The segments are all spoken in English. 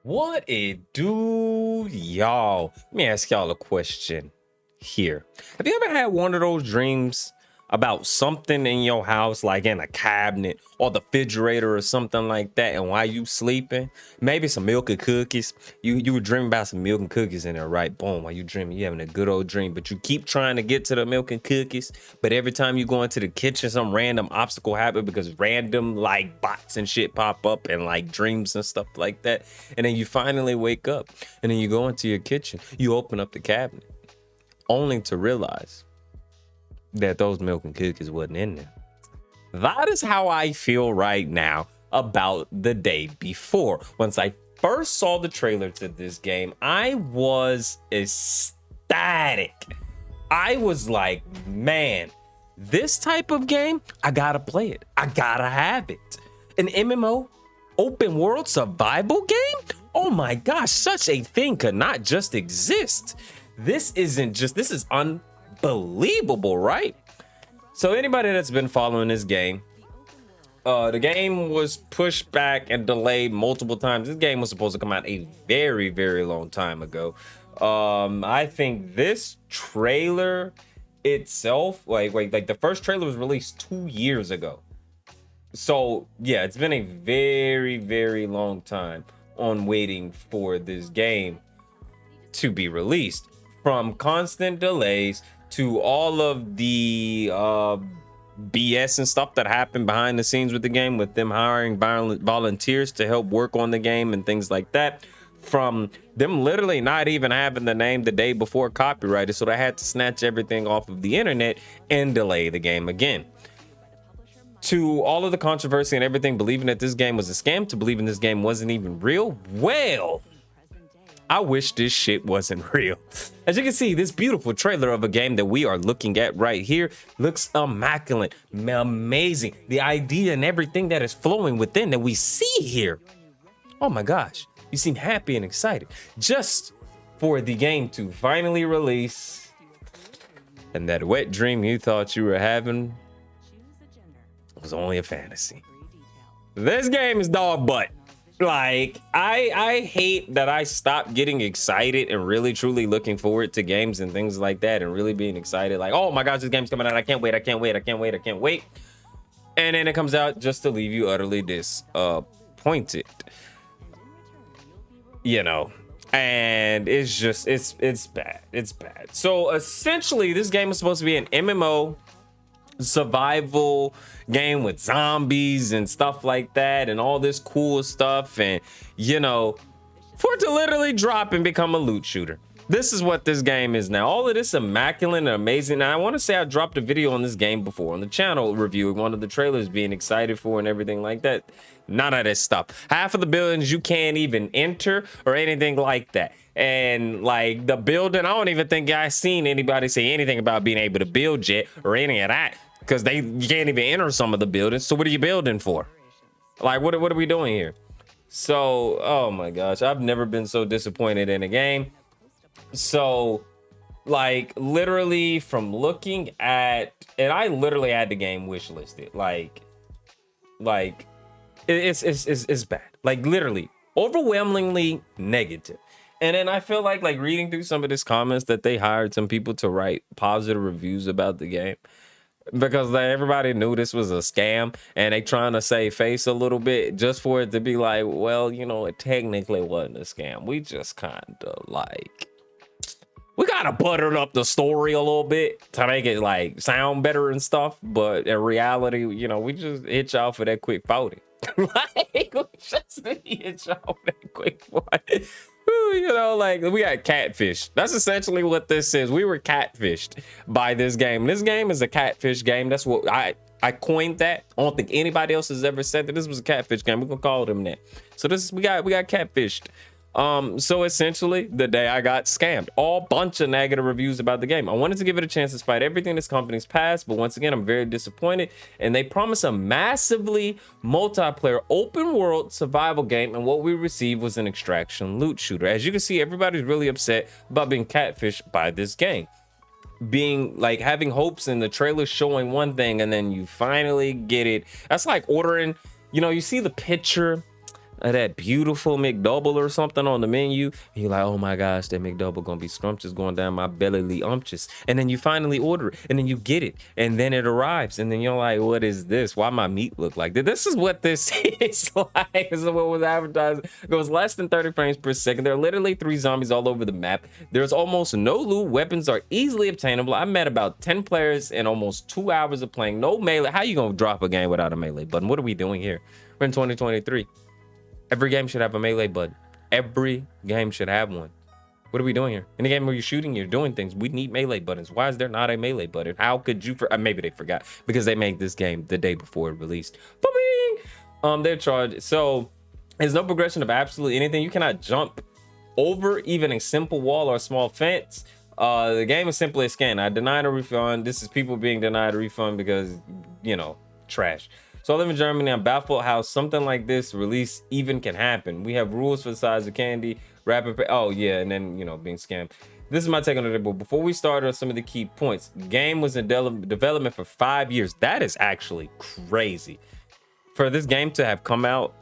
What it do, y'all? Let me ask y'all a question here. Have you ever had one of those dreams about something in your house, like in a cabinet or the refrigerator or something like that, and while you sleeping, maybe some milk and cookies, you were dreaming about some milk and cookies in there, right? Boom, while you dreaming, you having a good old dream, but you keep trying to get to the milk and cookies, but every time you go into the kitchen, some random obstacle happen because random like bots and shit pop up and like dreams and stuff like that, and then you finally wake up, and then you go into your kitchen, you open up the cabinet, only to realize that those milk and cookies wasn't in there. That is how I feel right now about the day before. Once I first saw the trailer to this game, I was ecstatic. I was like, man, this type of game, I gotta play it. I gotta have it. An MMO, open world survival game? Oh my gosh, such a thing could not just exist. This is unbelievable, right? So anybody that's been following this game, the game was pushed back and delayed multiple times. This game was supposed to come out a very, very long time ago. I think this trailer itself, like the first trailer was released 2 years ago. So yeah, it's been a very, very long time on waiting for this game to be released. From constant delays to all of the BS and stuff that happened behind the scenes with the game, with them hiring volunteers to help work on the game and things like that, from them literally not even having the name the day before copyrighted, so they had to snatch everything off of the internet and delay the game again, to all of the controversy and everything, believing that this game was a scam, to believing this game wasn't even real. Well, I wish this shit wasn't real. As you can see, this beautiful trailer of a game that we are looking at right here looks immaculate, amazing. The idea and everything that is flowing within that we see here. Oh my gosh, you seem happy and excited just for the game to finally release. And that wet dream you thought you were having was only a fantasy. This game is dog butt. Like, I hate that I stopped getting excited and really truly looking forward to games and things like that, and really being excited like, oh my gosh, this game's coming out, I can't wait. And then it comes out just to leave you utterly disappointed, you know. And it's just it's bad. So essentially, this game is supposed to be an MMO survival game with zombies and stuff like that, and all this cool stuff, and you know, for it to literally drop and become a loot shooter. This is what this game is now. All of this immaculate and amazing. Now, I want to say I dropped a video on this game before on the channel, reviewing one of the trailers, being excited for and everything like that. None of this stuff. Half of the buildings you can't even enter or anything like that. And like the building, I don't even think I seen anybody say anything about being able to build yet or any of that, because you can't even enter some of the buildings. So what are you building for? Like, what are we doing here? So, oh my gosh, I've never been so disappointed in a game. So, like, literally from looking at, and I literally had the game wish listed. Like it's bad. Like, literally overwhelmingly negative. And then I feel like reading through some of these comments that they hired some people to write positive reviews about the game, because everybody knew this was a scam, and they trying to save face a little bit just for it to be like, well, you know, it technically wasn't a scam. We just kind of like, we gotta butter up the story a little bit to make it like sound better and stuff. But in reality, you know, we just hit y'all for that quick 40. Like, we just hit y'all for that quick 40. You know, like, we got catfish. That's essentially what this is. We were catfished by this game. This game is a catfish game. That's what I coined that. I don't think anybody else has ever said that this was a catfish game. We're gonna call them that. So this, we got catfished. So essentially, the day I got scammed. All bunch of negative reviews about the game. I wanted to give it a chance despite everything this company's past, but once again, I'm very disappointed. And they promise a massively multiplayer open world survival game, and what we received was an extraction loot shooter. As you can see, everybody's really upset about being catfished by this game. Being like, having hopes in the trailer showing one thing, and then you finally get it. That's like ordering, you know, you see the picture of that beautiful McDouble or something on the menu. And you're like, oh my gosh, that McDouble gonna be scrumptious going down my belly umptious. And then you finally order it, and then you get it, and then it arrives, and then you're like, what is this? Why my meat look like this? This is what this is like. This is what was advertised. It goes less than 30 frames per second. There are literally 3 zombies all over the map. There's almost no loot. Weapons are easily obtainable. I met about 10 players in almost 2 hours of playing. No melee. How you gonna drop a game without a melee button? What are we doing here? We're in 2023. Every game should have a melee button. Every game should have one. What are we doing here? In a game where you're shooting, you're doing things, we need melee buttons. Why is there not a melee button? How could you maybe they forgot because they made this game the day before it released. They're charged. So there's no progression of absolutely anything. You cannot jump over even a simple wall or a small fence. The game is simply a scan. I denied a refund. This is people being denied a refund because, you know, trash. So I live in Germany. I'm baffled how something like this release even can happen. We have rules for the size of candy, rapid pay. Oh yeah, and then, you know, being scammed. This is my take on it. But before we start on some of the key points, game was in development for 5 years. That is actually crazy. For this game to have come out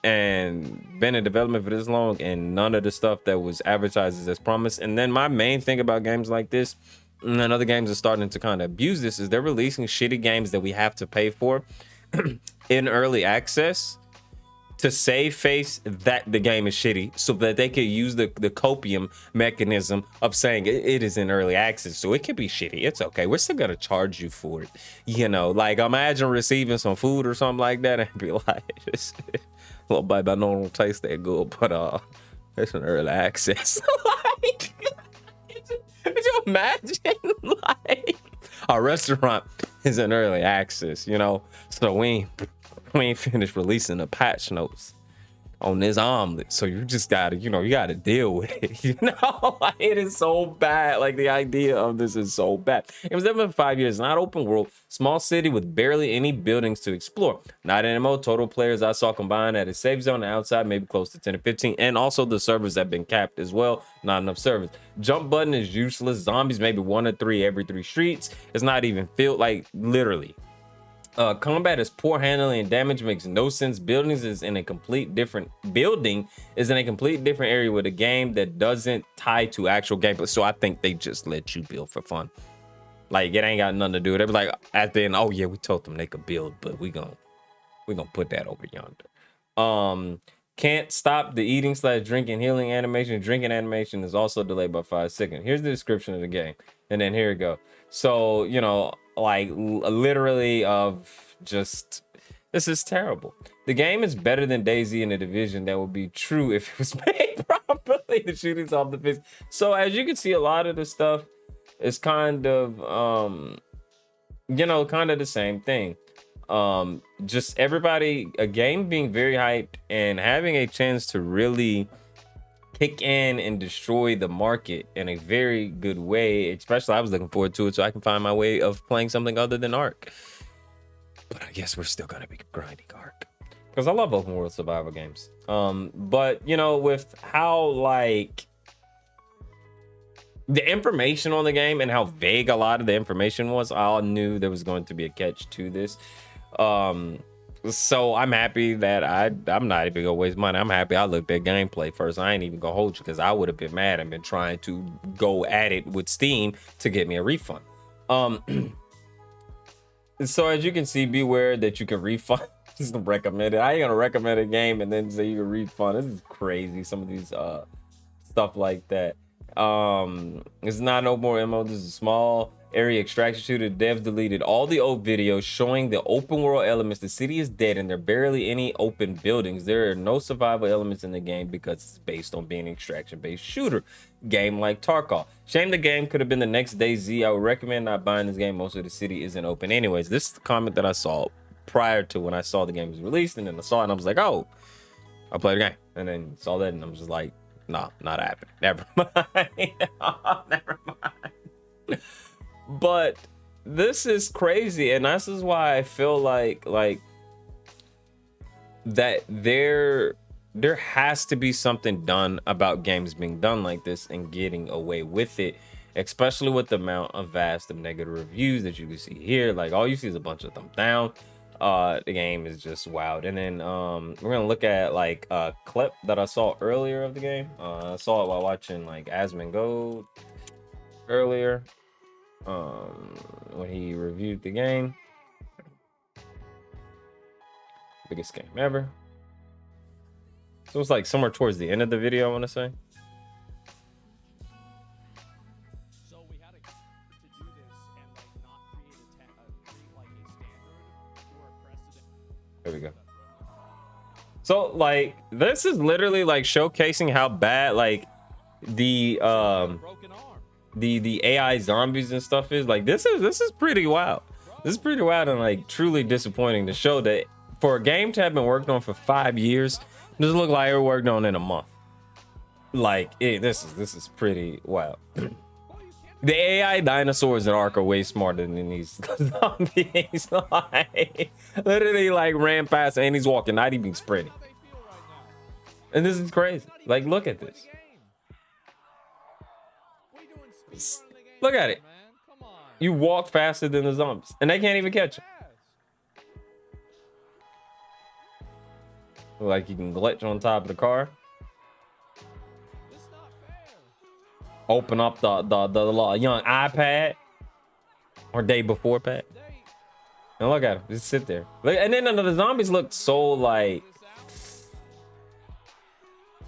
and been in development for this long and none of the stuff that was advertised is as promised. And then my main thing about games like this, and other games are starting to kind of abuse this, is they're releasing shitty games that we have to pay for in early access to save face that the game is shitty, so that they could use the copium mechanism of saying it is in early access, so it can be shitty. It's okay. We're still gonna charge you for it. You know, like imagine receiving some food or something like that and be like, little baby, I know it don't taste that good, but it's an early access. Like, could you imagine? Like, our restaurant is in early access, you know, so we ain't finished releasing the patch notes on this omelet, so you just gotta, you know, you gotta deal with it. You know, like, it is so bad. Like, the idea of this is so bad. It was developed for 5 years, not open world, small city with barely any buildings to explore. Not MMO. Total players I saw combined at a safe zone and outside maybe close to 10 or 15, and also the servers have been capped as well. Not enough servers. Jump button is useless. Zombies maybe 1 or 3 every 3 streets. It's not even filled, like, literally. Combat is poor handling and damage makes no sense. Buildings is in a complete different area with a game that doesn't tie to actual gameplay. So I think they just let you build for fun. Like, it ain't got nothing to do with it. They be like at the end, oh yeah, we told them they could build, but we gonna put that over yonder. Can't stop the eating / drinking healing animation. Drinking animation is also delayed by 5 seconds. Here's the description of the game, and then here we go. So, you know, like, literally of just, this is terrible. The game is better than DayZ in the Division. That would be true if it was made properly. The shootings off the face. So as you can see, a lot of the stuff is kind of, you know, kind of the same thing. Just everybody, a game being very hyped and having a chance to really kick in and destroy the market in a very good way. Especially, I was looking forward to it so I can find my way of playing something other than Ark. But I guess we're still gonna be grinding Ark because I love open world survival games. But you know, with how, like, the information on the game and how vague a lot of the information was, I knew there was going to be a catch to this. So I'm happy that I'm not even gonna waste money. I'm happy I looked at gameplay first. I ain't even gonna hold you because I would have been mad and been trying to go at it with Steam to get me a refund. So as you can see, beware that you can refund. Just recommend it. I ain't gonna recommend a game and then say you can refund. This is crazy. Some of these stuff like that. It's not no more MMO. This is a small area extraction shooter. Devs deleted all the old videos showing the open world elements. The city is dead and there are barely any open buildings. There are no survival elements in the game because it's based on being an extraction based shooter game like Tarkov. Shame the game could have been the next DayZ. I would recommend not buying this game. Most of the city isn't open anyways. This is the comment that I saw prior to when I saw the game was released, and then I saw it and I was like, oh, I'll play the game, and then saw that and I'm just like, nah, not happening. Never mind. Never mind. But this is crazy, and this is why I feel like that there has to be something done about games being done like this and getting away with it, especially with the amount of vast of negative reviews that you can see here. Like, all you see is a bunch of thumbs down. The game is just wild. And then we're gonna look at like a clip that I saw earlier of the game. I saw it while watching like Asmongold earlier, when he reviewed the game. Biggest game ever. So it's like somewhere towards the end of the video, I want to say. So we had to do this and like not create like a standard or a precedent. There we go. So like this is literally like showcasing how bad like the AI zombies and stuff is. Like this is pretty wild. This is pretty wild and like truly disappointing to show that for a game to have been worked on for 5 years, doesn't look like it was worked on in a month. Like this is pretty wild. The AI dinosaurs in Ark are way smarter than these zombies. Like, literally like ran past and he's walking, not even sprinting. And this is crazy. Like look at this. Look at it. You walk faster than the zombies and they can't even catch you. Like you can glitch on top of the car. Open up the young iPad or day before pad. And look at him, just sit there. And then the zombies look so like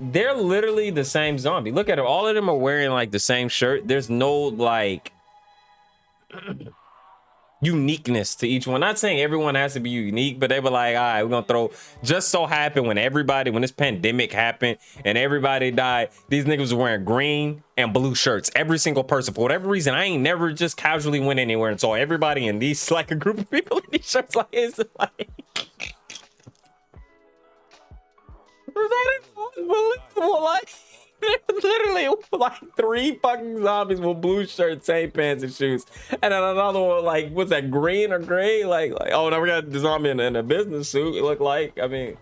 they're literally the same zombie. Look at them, all of them are wearing like the same shirt. There's no like uniqueness to each one. Not saying everyone has to be unique, but they were like, all right, we're gonna throw. Just so happened when this pandemic happened and everybody died, these niggas were wearing green and blue shirts. Every single person, for whatever reason, I ain't never just casually went anywhere and saw everybody in these, like a group of people in these shirts. Like it's like was that unbelievable? Like there's literally like 3 fucking zombies with blue shirts, same pants and shoes, and then another one like what's that, green or gray? Like oh, now we got the zombie in a business suit. It looked like, I mean,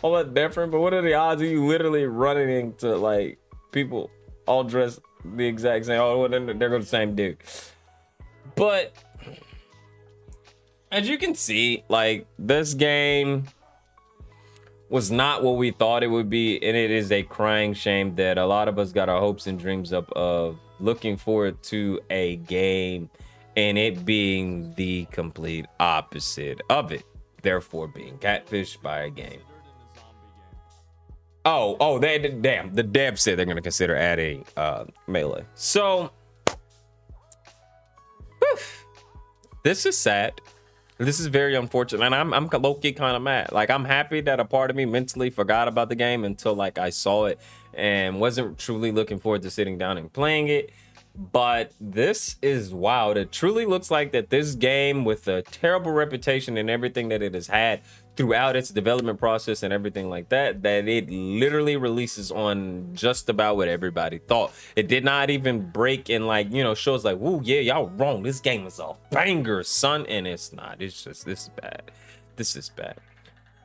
all that different, but what are the odds of you literally running into like people all dressed the exact same? Oh, well, then they're the same dude. But as you can see, like this game was not what we thought it would be, and it is a crying shame that a lot of us got our hopes and dreams up of looking forward to a game and it being the complete opposite of it, therefore being catfished by a game. Oh, the dev said they're going to consider adding melee. So whew, this is sad. This is very unfortunate, and I'm low-key kind of mad. Like, I'm happy that a part of me mentally forgot about the game until like I saw it and wasn't truly looking forward to sitting down and playing it. But this is wild. It truly looks like that this game, with a terrible reputation and everything that it has had throughout its development process and everything like that, that it literally releases on just about what everybody thought. It did not even break in, like, you know, shows like, woo, yeah, y'all wrong, this game is a banger, son. And it's not. It's just, this is bad. This is bad.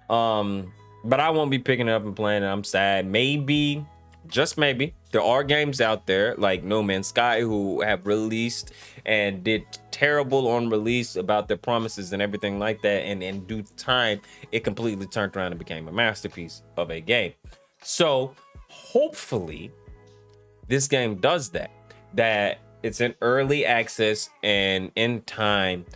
But I won't be picking it up and playing it. I'm sad. Maybe, just maybe, there are games out there like No Man's Sky who have released and did terrible on release about their promises and everything like that, and in due time it completely turned around and became a masterpiece of a game. So hopefully this game does that it's in early access, and in time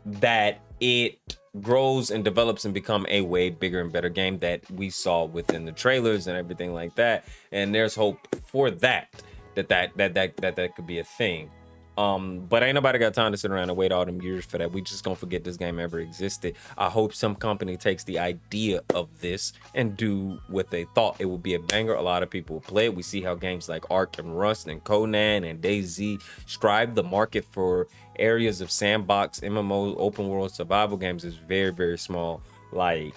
that it grows and develops and become a way bigger and better game that we saw within the trailers and everything like that. And there's hope for that could be a thing. But ain't nobody got time to sit around and wait all them years for that. We just gonna forget this game ever existed. I hope some company takes the idea of this and do what they thought it would be a banger. A lot of people will play it. We see how games like Ark and Rust and Conan and DayZ strive. The market for areas of sandbox, MMO, open world survival games is very, very small. Like,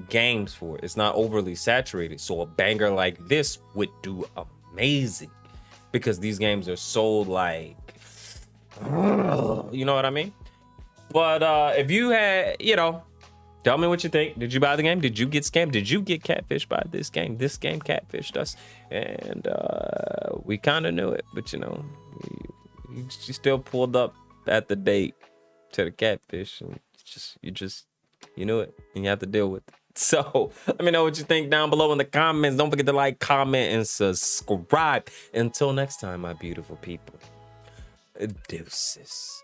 games for it. It's not overly saturated. So a banger like this would do amazing, because these games are so like, you know what I mean? But if you had, you know, tell me what you think. Did you buy the game? Did you get scammed? Did you get catfished by this game? This game catfished us, and we kind of knew it, but you know, you still pulled up at the date to the catfish, and you know it, and you have to deal with it. So let me know what you think down below in the comments. Don't forget to like, comment, and subscribe. Until next time, my beautiful people. Deuces.